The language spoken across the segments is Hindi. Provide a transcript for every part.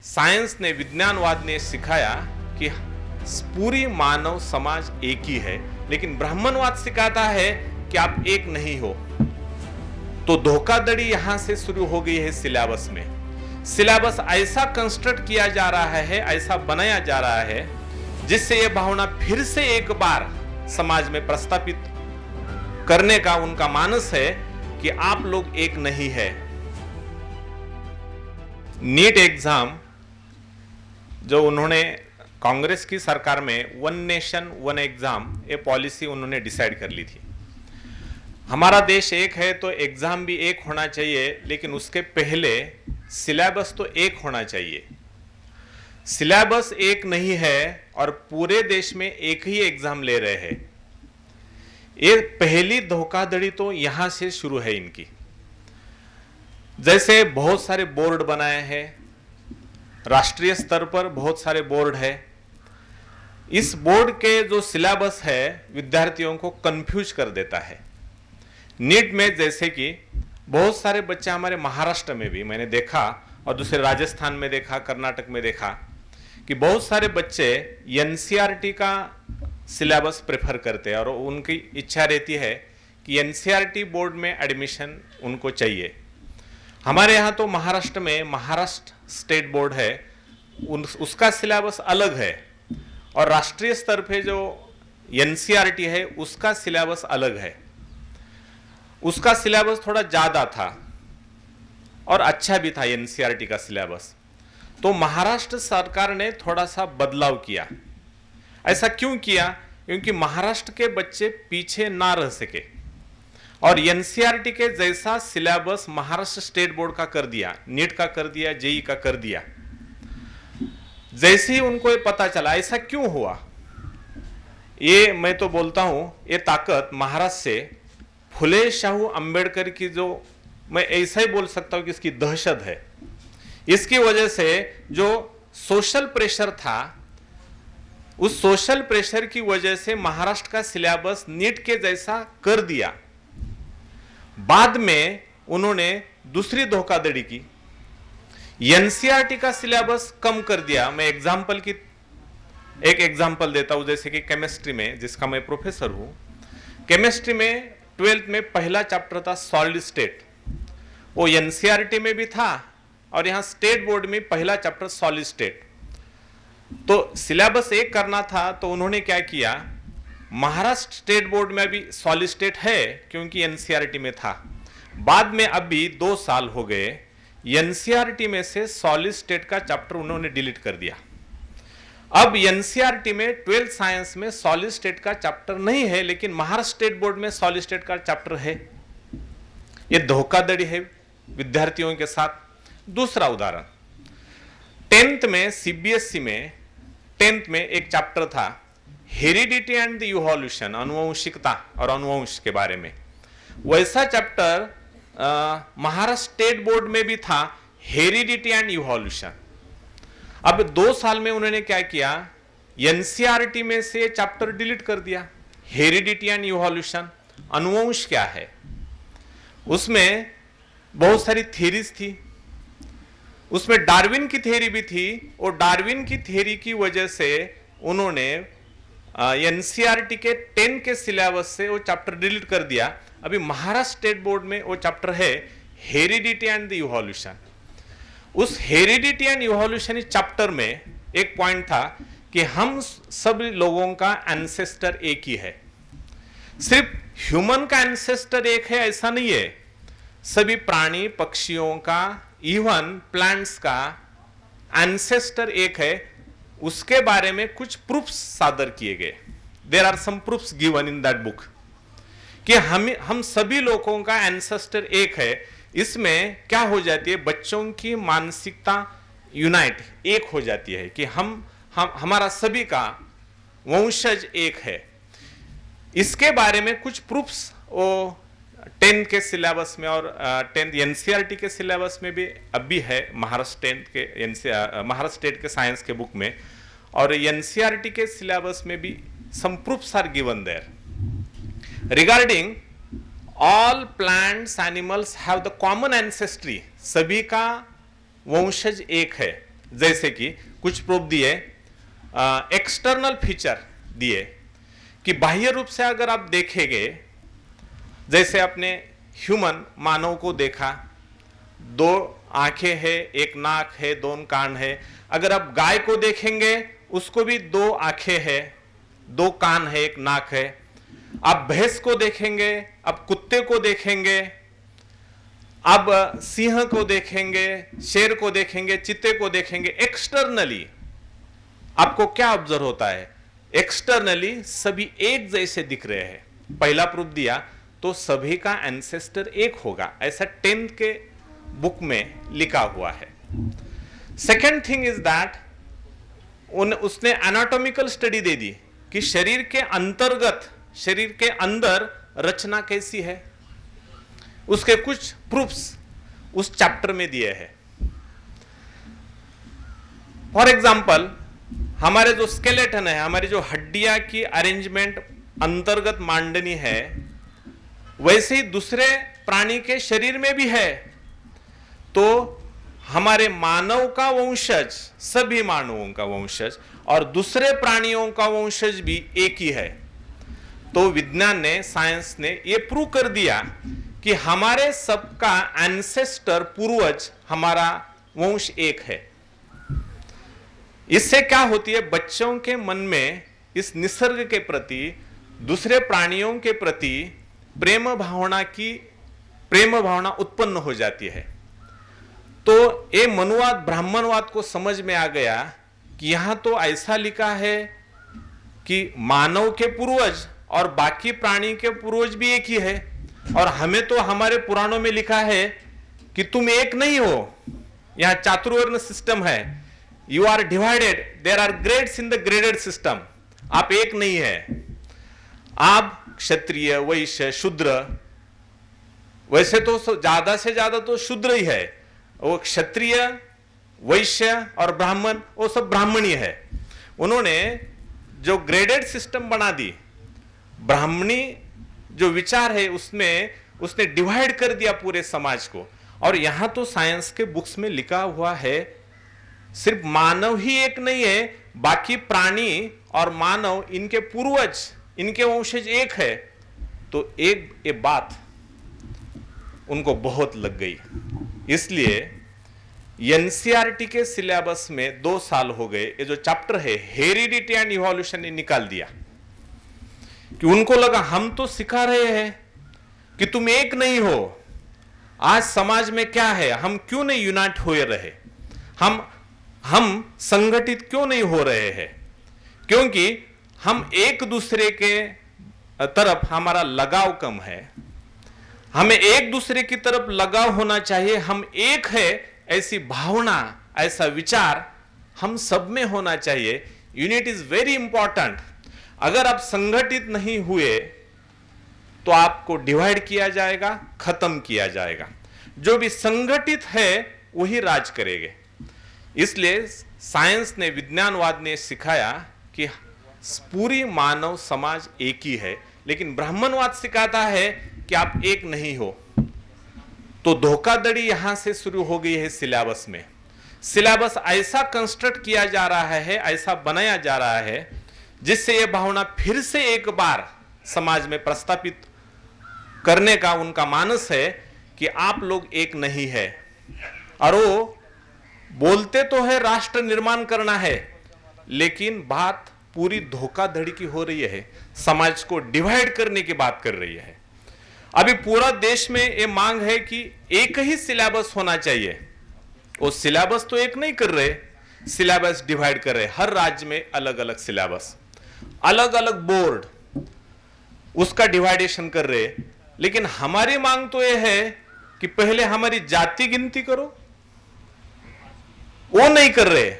साइंस ने, विज्ञानवाद ने सिखाया कि पूरी मानव समाज एक ही है, लेकिन ब्राह्मणवाद सिखाता है कि आप एक नहीं हो। तो धोखाधड़ी यहां से शुरू हो गई है। सिलेबस में सिलेबस ऐसा कंस्ट्रक्ट किया जा रहा है, ऐसा बनाया जा रहा है, जिससे यह भावना फिर से एक बार समाज में प्रस्थापित करने का उनका मानस है कि आप लोग एक नहीं है। नीट एग्जाम जो उन्होंने कांग्रेस की सरकार में वन नेशन वन एग्जाम ये पॉलिसी उन्होंने डिसाइड कर ली थी। हमारा देश एक है तो एग्जाम भी एक होना चाहिए, लेकिन उसके पहले सिलेबस तो एक होना चाहिए। सिलेबस एक नहीं है और पूरे देश में एक ही एग्जाम ले रहे हैं। ये पहली धोखाधड़ी तो यहां से शुरू है इनकी। जैसे बहुत सारे बोर्ड बनाए हैं, राष्ट्रीय स्तर पर बहुत सारे बोर्ड है। इस बोर्ड के जो सिलेबस है विद्यार्थियों को कंफ्यूज कर देता है। नीट में जैसे कि बहुत सारे बच्चे हमारे महाराष्ट्र में भी मैंने देखा और दूसरे राजस्थान में देखा, कर्नाटक में देखा कि बहुत सारे बच्चे एनसीईआरटी का सिलेबस प्रेफर करते हैं और उनकी इच्छा रहती है कि एनसीईआरटी बोर्ड में एडमिशन उनको चाहिए। हमारे यहाँ तो महाराष्ट्र में महाराष्ट्र स्टेट बोर्ड है, उसका सिलेबस अलग है और राष्ट्रीय स्तर पे जो एनसीईआरटी है उसका सिलेबस अलग है। उसका सिलेबस थोड़ा ज़्यादा था और अच्छा भी था एनसीईआरटी का सिलेबस। तो महाराष्ट्र सरकार ने थोड़ा सा बदलाव किया। ऐसा क्यों किया? क्योंकि महाराष्ट्र के बच्चे पीछे ना रह सके और एनसीईआरटी के जैसा सिलेबस महाराष्ट्र स्टेट बोर्ड का कर दिया, नीट का कर दिया, जेई का कर दिया। जैसे ही उनको ये पता चला, ऐसा क्यों हुआ, ये मैं तो बोलता हूं ये ताकत महाराष्ट्र से फुले शाहू अंबेडकर की, जो मैं ऐसा ही बोल सकता हूं कि इसकी दहशत है। इसकी वजह से जो सोशल प्रेशर था, उस सोशल प्रेशर की वजह से महाराष्ट्र का सिलेबस नीट के जैसा कर दिया। बाद में उन्होंने दूसरी धोखाधड़ी की, एनसीईआरटी का सिलेबस कम कर दिया। मैं एक एग्जांपल देता हूं, जैसे कि केमिस्ट्री में, जिसका मैं प्रोफेसर हूं, केमिस्ट्री में 12th में पहला चैप्टर था सॉलिड स्टेट, वो एनसीईआरटी में भी था और यहां स्टेट बोर्ड में पहला चैप्टर सॉलिड स्टेट। तो सिलेबस एक करना था तो उन्होंने क्या किया, महाराष्ट्र स्टेट बोर्ड में भी सॉलिड स्टेट है क्योंकि एनसीईआरटी में था। बाद में अभी 2 साल हो गए, एनसीईआरटी में से सॉलिड स्टेट का चैप्टर उन्होंने डिलीट कर दिया। अब एनसीईआरटी में 12th साइंस में सॉलिड स्टेट का चैप्टर नहीं है, लेकिन महाराष्ट्र स्टेट बोर्ड में सॉलिड स्टेट का चैप्टर है। यह धोखाधड़ी है विद्यार्थियों के साथ। दूसरा उदाहरण, 10th में सीबीएसई में 10th में एक चैप्टर था हेरिडिटी एंड द इवोल्यूशन, अनुवंशिकता और अनुवंश के बारे में। वैसा चैप्टर महाराष्ट्र स्टेट बोर्ड में भी था, हेरिडिटी एंड इवोल्यूशन। अब 2 साल में उन्होंने क्या किया, एनसीईआरटी में से चैप्टर डिलीट कर दिया। हेरिडिटी एंड इवोल्यूशन, अनुवंश क्या है, उसमें बहुत सारी थ्योरीज थी, उसमें डार्विन की थ्योरी भी थी और डार्विन की थ्योरी की वजह से उन्होंने एनसीईआरटी के 10 के सिलेबस से वो चैप्टर डिलीट कर दिया। अभी महाराष्ट्र स्टेट बोर्ड में वो चैप्टर है हेरिडिटी एंड द इवोल्यूशन। उस हेरिडिटी एंड इवोल्यूशन चैप्टर में एक पॉइंट था कि हम सब लोगों का एंसेस्टर एक ही है। सिर्फ ह्यूमन का एंसेस्टर एक है ऐसा नहीं है, सभी प्राणी पक्षियों का, इवन प्लांट्स का एंसेस्टर एक है। उसके बारे में कुछ प्रूफ्स सादर किए गए। There are some proofs given in that book कि हम सभी लोगों का एंसेस्टर एक है। इसमें क्या हो जाती है, बच्चों की मानसिकता यूनाइट एक हो जाती है कि हमारा सभी का वंशज एक है। इसके बारे में कुछ प्रूफ्स वो 10th के सिलेबस में और 10th एनसीईआरटी के सिलेबस में भी अभी है, महाराष्ट्र स्टेट के साइंस के बुक में, और एनसीईआरटी के सिलेबस में भी some proofs are given there regarding all plants animals have the common ancestry. सभी का वंशज एक है। जैसे कि कुछ प्रूफ दिए, एक्सटर्नल फीचर दिए कि बाह्य रूप से अगर आप देखेंगे, जैसे आपने ह्यूमन मानव को देखा, 2 आंखें हैं, 1 नाक है, 2 कान है। अगर आप गाय को देखेंगे उसको भी 2 आंखें हैं, 2 कान है, 1 नाक है। आप भैंस को देखेंगे, आप कुत्ते को देखेंगे, आप सिंह को देखेंगे, शेर को देखेंगे, चीते को देखेंगे। एक्सटर्नली आपको क्या ऑब्जर्व होता है? एक्सटर्नली सभी एक जैसे दिख रहे हैं। पहला प्रूफ दिया तो सभी का एंसेस्टर एक होगा, ऐसा 10th के बुक में लिखा हुआ है। सेकेंड थिंग इज दैट उसने एनाटॉमिकल स्टडी दे दी कि शरीर के अंतर्गत, शरीर के अंदर रचना कैसी है, उसके कुछ प्रूफ्स उस चैप्टर में दिए हैं। फॉर एग्जाम्पल, हमारे जो स्केलेटन है, हमारी जो हड्डियां की अरेंजमेंट अंतर्गत मांडनी है, वैसे ही दूसरे प्राणी के शरीर में भी है। तो हमारे मानव का वंशज, सभी मानवों का वंशज और दूसरे प्राणियों का वंशज भी एक ही है। तो विज्ञान ने, साइंस ने ये प्रूव कर दिया कि हमारे सबका एंसेस्टर, पूर्वज, हमारा वंश एक है। इससे क्या होती है? बच्चों के मन में इस निसर्ग के प्रति, दूसरे प्राणियों के प्रति प्रेम भावना उत्पन्न हो जाती है। तो ये मनुवाद, ब्राह्मणवाद को समझ में आ गया कि यहां तो ऐसा लिखा है कि मानव के पूर्वज और बाकी प्राणी के पूर्वज भी एक ही है, और हमें तो हमारे पुराणों में लिखा है कि तुम एक नहीं हो। यहां चातुर्वर्ण सिस्टम है, you are divided, there are grades in the graded system. आप एक नहीं है, आप क्षत्रिय, वैश्य, शूद्र। वैसे तो ज्यादा से ज्यादा तो शूद्र ही है, वो क्षत्रिय, वैश्य और ब्राह्मण, वो सब ब्राह्मणी है। उन्होंने जो ग्रेडेड सिस्टम बना दी, ब्राह्मणी जो विचार है उसमें उसने डिवाइड कर दिया पूरे समाज को। और यहां तो साइंस के बुक्स में लिखा हुआ है सिर्फ मानव ही एक नहीं है, बाकी प्राणी और मानव, इनके पूर्वज, इनके वंशज एक है। तो एक ये बात उनको बहुत लग गई, इसलिए एनसीईआरटी के सिलेबस में 2 साल हो गए ये जो चैप्टर है हेरिडिटी एंड इवोल्यूशन ने निकाल दिया। कि उनको लगा हम तो सिखा रहे हैं कि तुम एक नहीं हो। आज समाज में क्या है, हम क्यों नहीं यूनाइट हो रहे, हम संगठित क्यों नहीं हो रहे हैं? क्योंकि हम एक दूसरे के तरफ हमारा लगाव कम है। हमें एक दूसरे की तरफ लगाव होना चाहिए, हम एक है ऐसी भावना, ऐसा विचार हम सब में होना चाहिए। Unit is very important. अगर आप संगठित नहीं हुए तो आपको डिवाइड किया जाएगा, खत्म किया जाएगा। जो भी संगठित है वही राज करेंगे। इसलिए साइंस ने, विज्ञानवाद ने सिखाया कि पूरी मानव समाज एक ही है, लेकिन ब्राह्मणवाद सिखाता है कि आप एक नहीं हो। तो धोखाधड़ी यहां से शुरू हो गई है सिलेबस में। सिलेबस ऐसा कंस्ट्रक्ट किया जा रहा है, ऐसा बनाया जा रहा है, जिससे यह भावना फिर से एक बार समाज में प्रस्तापित करने का उनका मानस है कि आप लोग एक नहीं है। और वो बोलते तो है राष्ट्र निर्माण करना है, लेकिन बात पूरी धोखाधड़ी की हो रही है, समाज को डिवाइड करने की बात कर रही है। अभी पूरा देश में ये मांग है कि एक ही सिलेबस होना चाहिए। वो सिलेबस तो एक नहीं कर रहे, सिलेबस डिवाइड कर रहे। हर राज्य में अलग अलग सिलेबस, अलग अलग बोर्ड, उसका डिवाइडेशन कर रहे। लेकिन हमारी मांग तो यह है कि पहले हमारी जाति गिनती करो, वो नहीं कर रहे।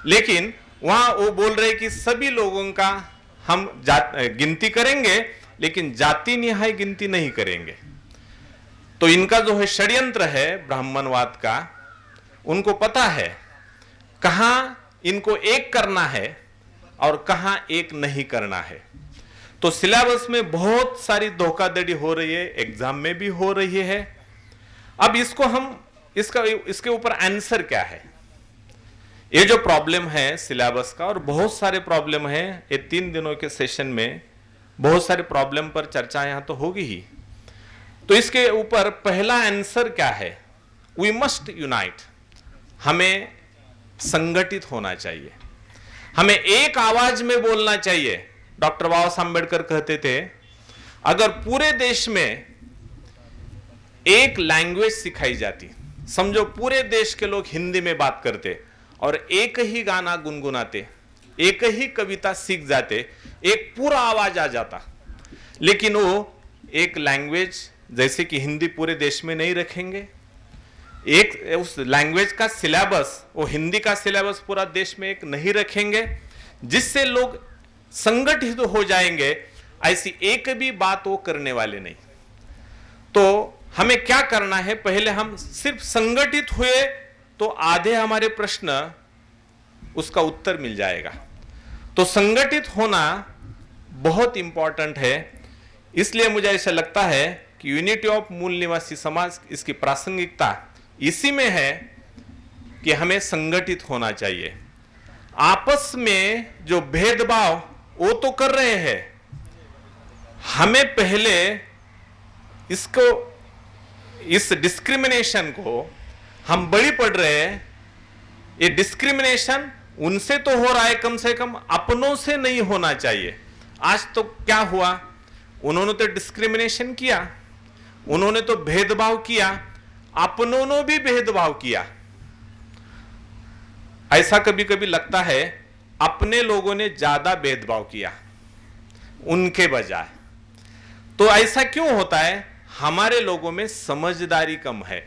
लेकिन वहां वो बोल रहे कि सभी लोगों का हम गिनती करेंगे, लेकिन जाति निहाय गिनती नहीं करेंगे। तो इनका जो है षड्यंत्र है ब्राह्मणवाद का, उनको पता है कहां इनको एक करना है और कहां एक नहीं करना है। तो सिलेबस में बहुत सारी धोखाधड़ी हो रही है, एग्जाम में भी हो रही है। अब इसको हम इसके ऊपर आंसर क्या है, ये जो प्रॉब्लम है सिलेबस का, और बहुत सारे प्रॉब्लम है, ये 3 दिनों के सेशन में बहुत सारे प्रॉब्लम पर चर्चा यहां तो होगी ही। तो इसके ऊपर पहला आंसर क्या है? वी मस्ट यूनाइट, हमें संगठित होना चाहिए, हमें एक आवाज में बोलना चाहिए। डॉक्टर बाबा साहब अम्बेडकर कहते थे, अगर पूरे देश में एक लैंग्वेज सिखाई जाती, समझो पूरे देश के लोग हिंदी में बात करते और एक ही गाना गुनगुनाते, एक ही कविता सीख जाते, एक पूरा आवाज आ जाता, लेकिन वो एक लैंग्वेज जैसे कि हिंदी पूरे देश में नहीं रखेंगे, एक उस लैंग्वेज का सिलेबस, वो हिंदी का सिलेबस पूरा देश में एक नहीं रखेंगे, जिससे लोग संगठित हो जाएंगे, ऐसी एक भी बात वो करने वाले नहीं। तो हमें क्या करना है? पहले हम सिर्फ संगठित हुए तो आधे हमारे प्रश्न उसका उत्तर मिल जाएगा। तो संगठित होना बहुत इंपॉर्टेंट है। इसलिए मुझे ऐसा लगता है कि यूनिटी ऑफ मूल निवासी समाज, इसकी प्रासंगिकता इसी में है कि हमें संगठित होना चाहिए। आपस में जो भेदभाव वो तो कर रहे हैं, हमें पहले इसको, इस डिस्क्रिमिनेशन को हम बड़ी पड़ रहे हैं। ये डिस्क्रिमिनेशन उनसे तो हो रहा है, कम से कम अपनों से नहीं होना चाहिए। आज तो क्या हुआ, उन्होंने तो डिस्क्रिमिनेशन किया, उन्होंने तो भेदभाव किया, अपनों ने भी भेदभाव किया। ऐसा कभी कभी लगता है अपने लोगों ने ज्यादा भेदभाव किया उनके बजाय। तो ऐसा क्यों होता है? हमारे लोगों में समझदारी कम है।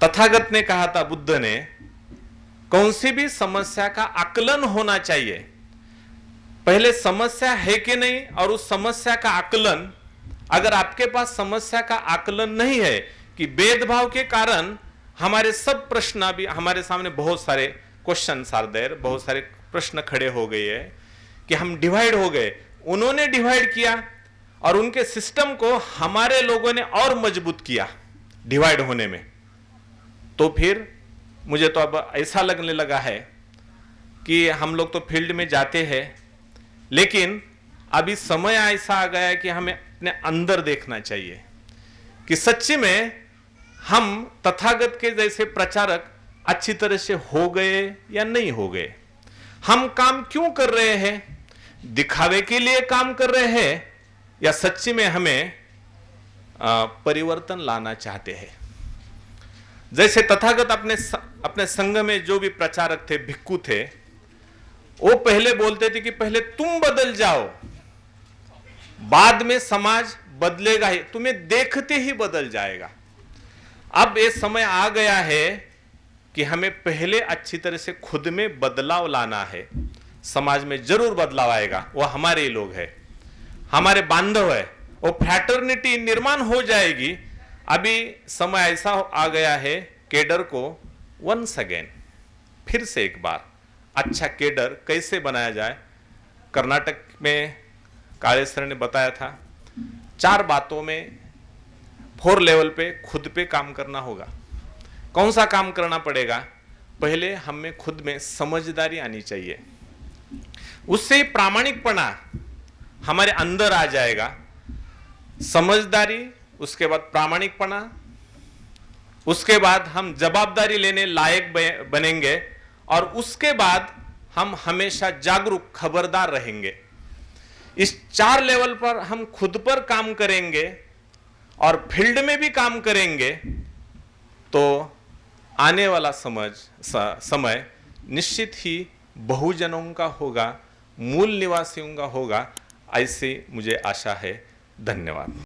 तथागत ने कहा था, बुद्ध ने, कौन सी भी समस्या का आकलन होना चाहिए। पहले समस्या है कि नहीं, और उस समस्या का आकलन, अगर आपके पास समस्या का आकलन नहीं है कि भेदभाव के कारण हमारे सब प्रश्न, अभी हमारे सामने बहुत सारे क्वेश्चन आर देयर, बहुत सारे प्रश्न खड़े हो गए हैं कि हम डिवाइड हो गए। उन्होंने डिवाइड किया और उनके सिस्टम को हमारे लोगों ने और मजबूत किया डिवाइड होने में। तो फिर मुझे तो अब ऐसा लगने लगा है कि हम लोग तो फील्ड में जाते हैं, लेकिन अभी समय ऐसा आ गया है कि हमें अपने अंदर देखना चाहिए कि सच्ची में हम तथागत के जैसे प्रचारक अच्छी तरह से हो गए या नहीं हो गए। हम काम क्यों कर रहे हैं? दिखावे के लिए काम कर रहे हैं या सच्ची में हमें परिवर्तन लाना चाहते हैं? जैसे तथागत अपने संघ में जो भी प्रचारक थे, भिक्खु थे, वो पहले बोलते थे कि पहले तुम बदल जाओ, बाद में समाज बदलेगा ही, तुम्हें देखते ही बदल जाएगा। अब ये समय आ गया है कि हमें पहले अच्छी तरह से खुद में बदलाव लाना है। समाज में जरूर बदलाव आएगा, वो हमारे ही लोग हैं, हमारे बांधव है, वो फ्रैटर्निटी निर्माण हो जाएगी। अभी समय ऐसा आ गया है, केडर को वंस अगेन, फिर से एक बार अच्छा केडर कैसे बनाया जाए। कर्नाटक में काले सर ने बताया था, 4 बातों में 4 लेवल पे खुद पे काम करना होगा। कौन सा काम करना पड़ेगा? पहले हमें खुद में समझदारी आनी चाहिए, उससे ही प्रामाणिकपना हमारे अंदर आ जाएगा। समझदारी, उसके बाद प्रामाणिकपना, उसके बाद हम जवाबदारी लेने लायक बनेंगे, और उसके बाद हम हमेशा जागरूक, खबरदार रहेंगे। इस 4 लेवल पर हम खुद पर काम करेंगे और फील्ड में भी काम करेंगे, तो आने वाला समय निश्चित ही बहुजनों का होगा, मूल निवासियों का होगा, ऐसी मुझे आशा है। धन्यवाद।